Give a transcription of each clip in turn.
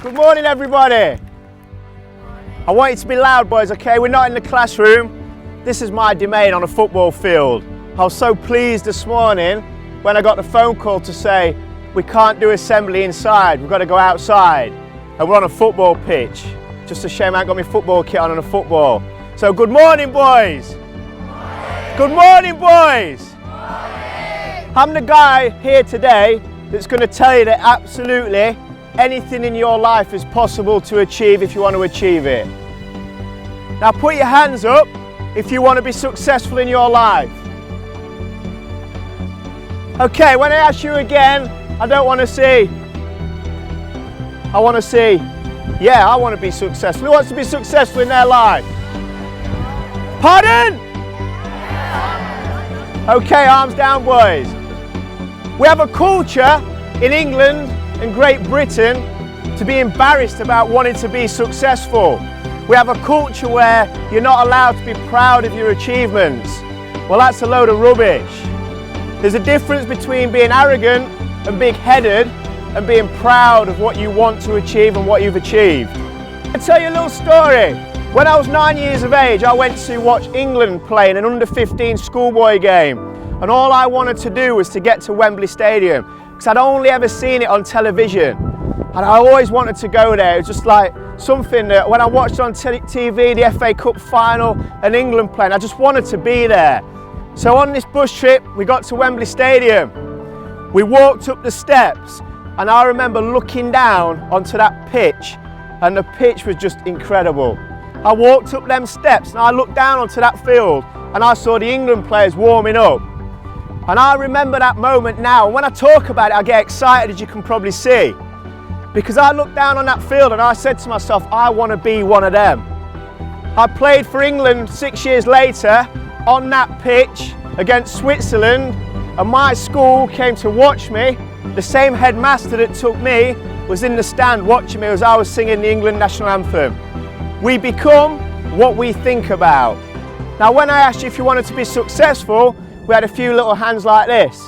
Good morning, everybody. I want you to be loud, boys, okay? We're not in the classroom. This is my domain on a football field. I was so pleased this morning when I got the phone call to say we can't do assembly inside, we've got to go outside. And we're on a football pitch. Just a shame I ain't got my football kit on a football. So good morning, boys. Good morning, boys. I'm the guy here today that's going to tell you that absolutely anything in your life is possible to achieve if you want to achieve it. Now put your hands up if you want to be successful in your life. Okay, when I ask you again, I don't want to see. I want to see, yeah, I want to be successful. Who wants to be successful in their life? Pardon? Okay, arms down, boys. We have a culture in England and Great Britain to be embarrassed about wanting to be successful. We have a culture where you're not allowed to be proud of your achievements. Well, that's a load of rubbish. There's a difference between being arrogant and big-headed and being proud of what you want to achieve and what you've achieved. I'll tell you a little story. When I was 9 years of age, I went to watch England play in an under-15 schoolboy game. And all I wanted to do was to get to Wembley Stadium because I'd only ever seen it on television. And I always wanted to go there. It was just like something that when I watched on TV, the FA Cup final and England playing, I just wanted to be there. So on this bus trip, we got to Wembley Stadium. We walked up the steps and I remember looking down onto that pitch and the pitch was just incredible. I walked up them steps and I looked down onto that field and I saw the England players warming up. And I remember that moment now. And when I talk about it, I get excited, as you can probably see. Because I looked down on that field and I said to myself, I want to be one of them. I played for England 6 years later on that pitch against Switzerland. And my school came to watch me. The same headmaster that took me was in the stand watching me as I was singing the England national anthem. We become what we think about. Now, when I asked you if you wanted to be successful, we had a few little hands like this.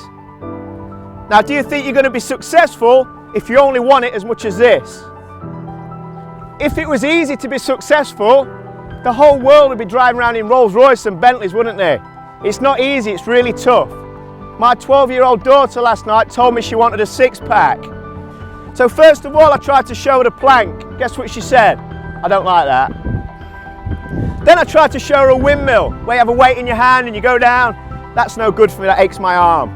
Now, do you think you're going to be successful if you only want it as much as this? If it was easy to be successful, the whole world would be driving around in Rolls Royce and Bentleys, wouldn't they? It's not easy, it's really tough. My 12-year-old daughter last night told me she wanted a six-pack. So first of all, I tried to show her the plank. Guess what she said? I don't like that. Then I tried to show her a windmill, where you have a weight in your hand and you go down. That's no good for me, that aches my arm.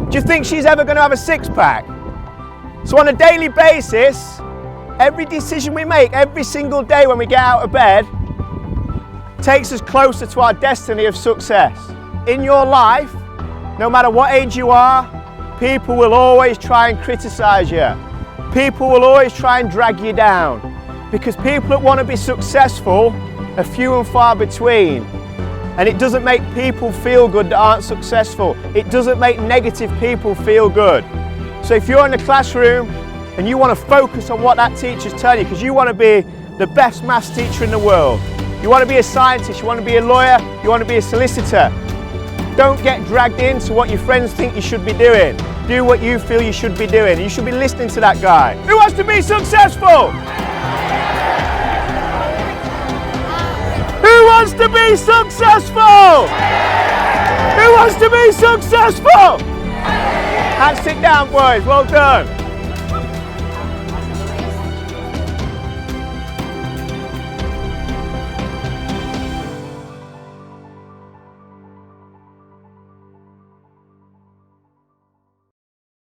Do you think she's ever going to have a six-pack? So on a daily basis, every decision we make, every single day when we get out of bed, takes us closer to our destiny of success. In your life, no matter what age you are, people will always try and criticize you. People will always try and drag you down. Because people that want to be successful are few and far between. And it doesn't make people feel good that aren't successful. It doesn't make negative people feel good. So if you're in the classroom and you want to focus on what that teacher's telling you, because you want to be the best maths teacher in the world, you want to be a scientist, you want to be a lawyer, you want to be a solicitor, don't get dragged into what your friends think you should be doing. Do what you feel you should be doing. You should be listening to that guy. Who wants to be successful? Who wants to be successful? Who wants to be successful? And sit down, boys. Well done.